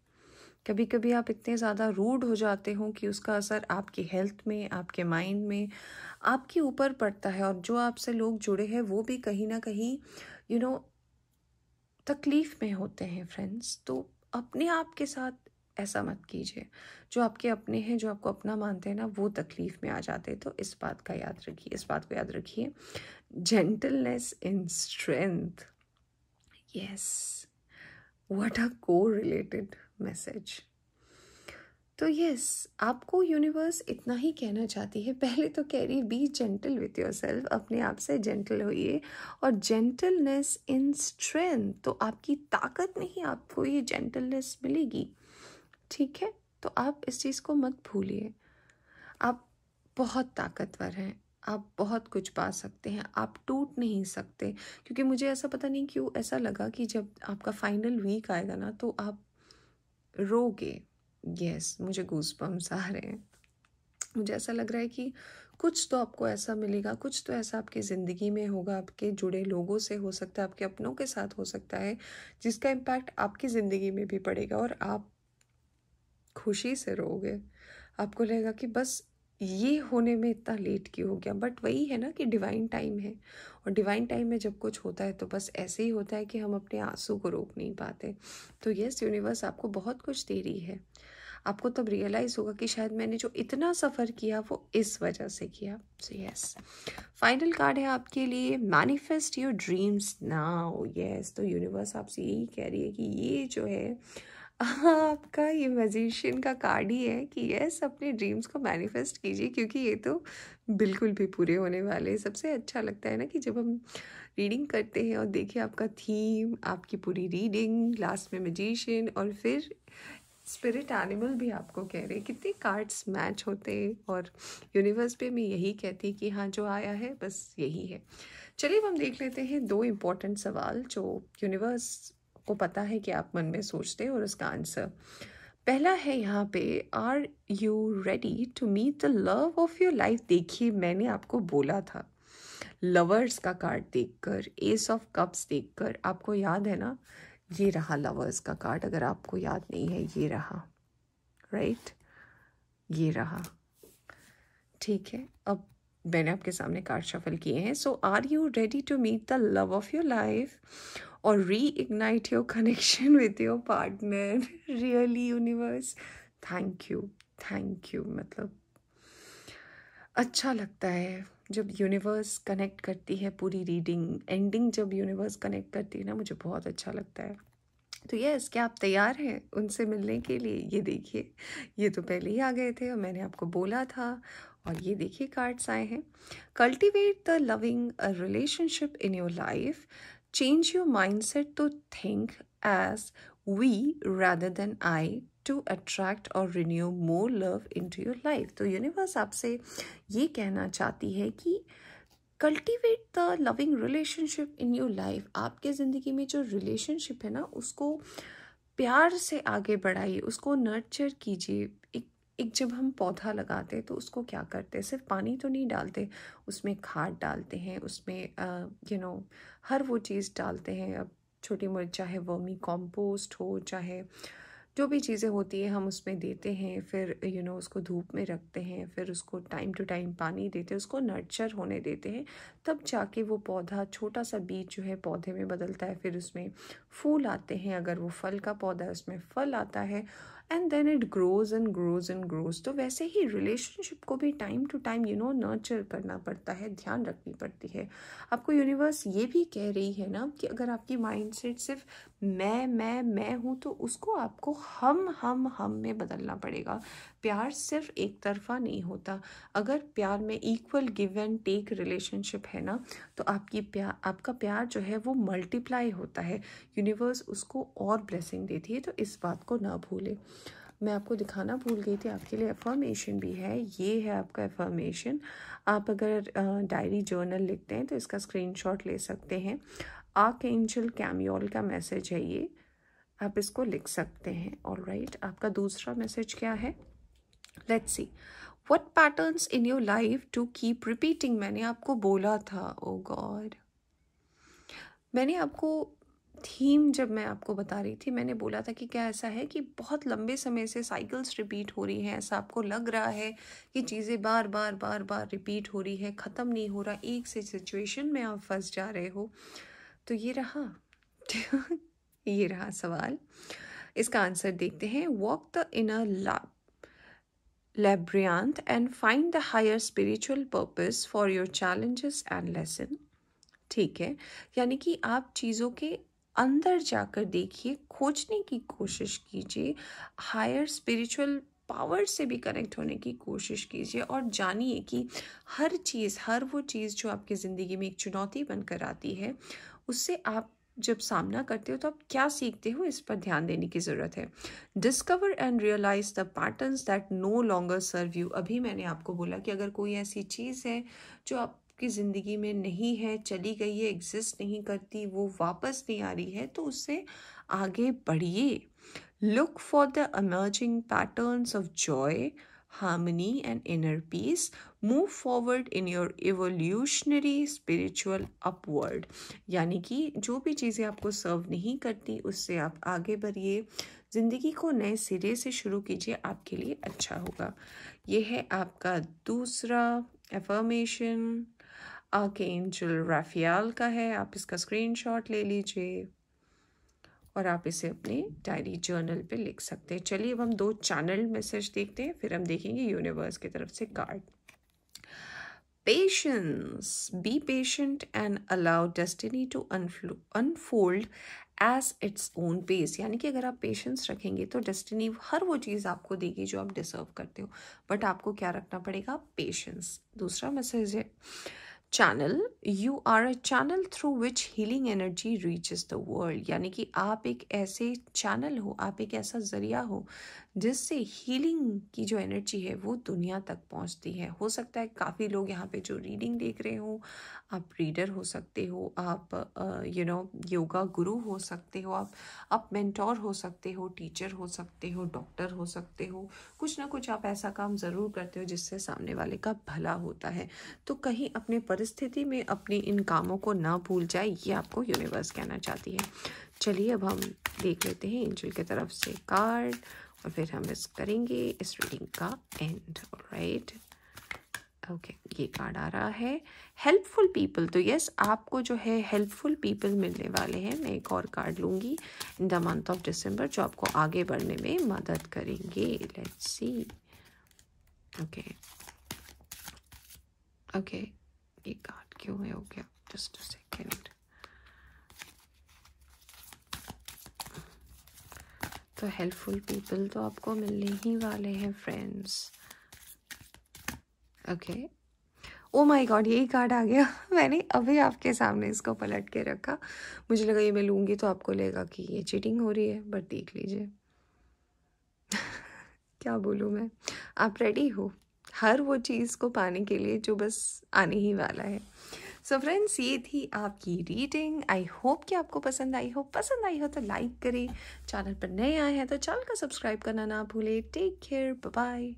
कभी कभी आप इतने ज़्यादा रूड हो जाते हो कि उसका असर आपकी हेल्थ में, आपके माइंड में, आपके ऊपर पड़ता है, और जो आपसे लोग जुड़े हैं वो भी कहीं ना कहीं तकलीफ़ में होते हैं फ्रेंड्स। तो अपने आप के साथ ऐसा मत कीजिए। जो आपके अपने हैं, जो आपको अपना मानते हैं ना, वो तकलीफ़ में आ जाते हैं। तो इस बात का याद रखिए, इस बात को याद रखिए। Gentleness in strength, yes, what a को रिलेटेड मैसेज। तो यस, आपको यूनिवर्स इतना ही कहना चाहती है। पहले तो कह रही B gentle with yourself, अपने आप से जेंटल होइए। और जेंटलनेस इन स्ट्रेंथ, तो आपकी ताकत में ही आपको ये जेंटलनेस मिलेगी। ठीक है, तो आप इस चीज़ को मत भूलिए। आप बहुत ताकतवर हैं, आप बहुत कुछ पा सकते हैं, आप टूट नहीं सकते। क्योंकि मुझे ऐसा पता नहीं क्यों ऐसा लगा कि जब आपका फाइनल वीक आएगा ना, तो आप रोगे। यस, मुझे गूज़बम्स आ रहे हैं। मुझे ऐसा लग रहा है कि कुछ तो आपको ऐसा मिलेगा, कुछ तो ऐसा आपकी ज़िंदगी में होगा, आपके जुड़े लोगों से हो सकता है, आपके अपनों के साथ हो सकता है, जिसका इम्पैक्ट आपकी ज़िंदगी में भी पड़ेगा और आप खुशी से रोओगे। आपको लगेगा कि बस ये होने में इतना लेट क्यों हो गया। बट वही है ना कि डिवाइन टाइम है, और डिवाइन टाइम में जब कुछ होता है तो बस ऐसे ही होता है कि हम अपने आंसू को रोक नहीं पाते। तो यस, यूनिवर्स आपको बहुत कुछ दे रही है। आपको तब रियलाइज़ होगा कि शायद मैंने जो इतना सफ़र किया वो इस वजह से किया। सो यस, फाइनल कार्ड है आपके लिए, manifest your dreams now. Yes, तो यूनिवर्स आपसे यही कह रही है कि ये जो है आपका ये मैजिशियन का कार्ड ही है कि यस, अपने ड्रीम्स को मैनिफेस्ट कीजिए, क्योंकि ये तो बिल्कुल भी पूरे होने वाले हैं। सबसे अच्छा लगता है ना कि जब हम रीडिंग करते हैं और देखिए आपका थीम, आपकी पूरी रीडिंग, लास्ट में मैजिशियन और फिर स्पिरिट एनिमल भी आपको कह रहे हैं। कितने कार्ड्स मैच होते हैं, और यूनिवर्स पे मैं यही कहती कि हाँ, जो आया है बस यही है। चलिए अब हम देख लेते हैं दो इम्पोर्टेंट सवाल जो यूनिवर्स को पता है कि आप मन में सोचते हैं, और उसका आंसर। पहला है यहाँ पे, are you ready to meet the love of your life? देखिए, मैंने आपको बोला था, लवर्स का कार्ड देखकर, एस ऑफ कप्स देखकर, आपको याद है ना, ये रहा लवर्स का कार्ड। अगर आपको याद नहीं है, ये रहा, राइट, ये रहा। ठीक है, अब मैंने आपके सामने कार्ड शफल किए हैं। So are you ready to meet the love of your life और reignite your connection with your partner? Really universe, thank you, thank you. मतलब अच्छा लगता है जब यूनिवर्स कनेक्ट करती है, पूरी रीडिंग एंडिंग जब यूनिवर्स कनेक्ट करती है ना, मुझे बहुत अच्छा लगता है। तो यस, क्या आप तैयार हैं उनसे मिलने के लिए? ये देखिए, ये तो पहले ही आ गए थे और मैंने आपको बोला था। और ये देखिए कार्ड्स आए हैं। Cultivate the loving relationship in your life, change your mindset to think as we rather than I to attract or renew more love into your life। तो यूनिवर्स आपसे ये कहना चाहती है कि cultivate the loving relationship in your life. आपके ज़िंदगी में जो रिलेशनशिप है ना, उसको प्यार से आगे बढ़ाइए, उसको नर्चर कीजिए। एक जब हम पौधा लगाते हैं तो उसको क्या करते हैं, सिर्फ पानी तो नहीं डालते, उसमें खाद डालते हैं, उसमें हर वो चीज़ डालते हैं। अब छोटी मोटी, चाहे वर्मी कॉम्पोस्ट हो, चाहे जो भी चीज़ें होती है, हम उसमें देते हैं। फिर उसको धूप में रखते हैं, फिर उसको टाइम टू टाइम पानी देते हैं, उसको नर्चर होने देते हैं। तब जाके वो पौधा, छोटा सा बीज जो है पौधे में बदलता है, फिर उसमें फूल आते हैं। अगर वो फल का पौधा है, उसमें फल आता है, and then it grows and grows and grows. तो वैसे ही रिलेशनशिप को भी टाइम टू टाइम नर्चर करना पड़ता है, ध्यान रखनी पड़ती है। आपको यूनिवर्स ये भी कह रही है ना कि अगर आपकी माइंडसेट सिर्फ मैं हूँ, तो उसको आपको हम में बदलना पड़ेगा। प्यार सिर्फ एक तरफा नहीं होता। अगर प्यार में equal give and take relationship है ना, तो आपका प्यार जो है वो मल्टीप्लाई होता है। यूनिवर्स उसको और ब्लेसिंग देती है, तो इस बात को ना भूले। मैं आपको दिखाना भूल गई थी, आपके लिए अफर्मेशन भी है। ये है आपका अफर्मेशन। आप अगर डायरी जर्नल लिखते हैं तो इसका स्क्रीनशॉट ले सकते हैं। आर्कएंजल कैमियोल का मैसेज है ये। आप इसको लिख सकते हैं। ऑलराइट, आपका दूसरा मैसेज क्या है? Let's see. What patterns in your life to keep repeating? मैंने आपको बोला था, ओ गॉड, मैंने आपको थीम जब मैं आपको बता रही थी, मैंने बोला था कि क्या ऐसा है कि बहुत लंबे समय से साइकिल्स रिपीट हो रही हैं, ऐसा आपको लग रहा है कि चीज़ें बार बार बार बार रिपीट हो रही है, ख़त्म नहीं हो रहा, एक से सिचुएशन में आप फंस जा रहे हो, तो ये रहा ये रहा सवाल। इसका आंसर देखते हैं। Walk the inner labyrinth and find the higher spiritual purpose for your challenges and lesson। ठीक है, यानी कि आप चीज़ों के अंदर जाकर देखिए, खोजने की कोशिश कीजिए, हायर स्पिरिचुअल पावर से भी कनेक्ट होने की कोशिश कीजिए और जानिए कि हर चीज़, हर वो चीज़ जो आपकी ज़िंदगी में एक चुनौती बनकर आती है, उससे आप जब सामना करते हो तो आप क्या सीखते हो, इस पर ध्यान देने की ज़रूरत है। Discover and realize the patterns that no longer serve you. अभी मैंने आपको बोला कि अगर कोई ऐसी चीज़ है जो आपकी ज़िंदगी में नहीं है, चली गई है, एग्जिस्ट नहीं करती, वो वापस नहीं आ रही है, तो उससे आगे बढ़िए। Look for the emerging patterns of joy, harmony, and inner peace. Move forward in your evolutionary spiritual upward। यानी कि जो भी चीज़ें आपको सर्व नहीं करती, उससे आप आगे बढ़िए, ज़िंदगी को नए सिरे से शुरू कीजिए, आपके लिए अच्छा होगा। ये है आपका दूसरा एफर्मेशन, आर्कएंजल राफेल का है। आप इसका स्क्रीनशॉट ले लीजिए और आप इसे अपने डायरी जर्नल पे लिख सकते हैं। चलिए अब हम 2 चैनल मैसेज देखते हैं, फिर हम देखेंगे यूनिवर्स की तरफ से card. Patience, be patient and allow destiny to unfold as its own pace. यानी कि अगर आप पेशेंस रखेंगे तो डेस्टिनी हर वो चीज़ आपको देगी जो आप डिजर्व करते हो, बट आपको क्या रखना पड़ेगा? पेशेंस। दूसरा मैसेज है channel, you are a channel through which healing energy reaches the world. यानी कि आप एक ऐसे चैनल हो, आप एक ऐसा जरिया हो जिससे हीलिंग की जो एनर्जी है वो दुनिया तक पहुंचती है। हो सकता है काफ़ी लोग यहाँ पे जो रीडिंग देख रहे हो, आप रीडर हो सकते हो, आप योगा गुरु हो सकते हो, आप मेंटोर हो सकते हो, टीचर हो सकते हो, डॉक्टर हो सकते हो, कुछ ना कुछ आप ऐसा काम ज़रूर करते हो जिससे सामने वाले का भला होता है। तो कहीं अपने परिस्थिति में अपने इन कामों को ना भूल जाए, ये आपको यूनिवर्स कहना चाहती है। चलिए अब हम देख लेते हैं एंजल की तरफ से कार्ड और फिर हम इस करेंगे इस रीडिंग का एंड। ऑलराइट, ओके, ये कार्ड आ रहा है हेल्पफुल पीपल। तो यस, आपको जो है हेल्पफुल पीपल मिलने वाले हैं। मैं एक और कार्ड लूँगी इन द मंथ ऑफ दिसंबर जो आपको आगे बढ़ने में मदद करेंगे। Let's see. ओके ओके, ये कार्ड क्यों है हो गया? Just a second. तो हेल्पफुल पीपल तो आपको मिलने ही वाले हैं friends. Okay, oh my God, यही कार्ड आ गया। मैंने अभी आपके सामने इसको पलट के रखा, मुझे लगा ये मैं लूँगी तो आपको लगेगा कि ये चीटिंग हो रही है, बट देख लीजिए। क्या बोलूँ मैं, आप रेडी हो हर वो चीज़ को पाने के लिए जो बस आने ही वाला है। सो फ्रेंड्स, ये थी आपकी रीडिंग। आई होप कि आपको पसंद आई हो। पसंद आई हो तो लाइक करें, चैनल पर नए आए हैं तो चैनल का सब्सक्राइब करना ना भूलें। Take care, bye bye.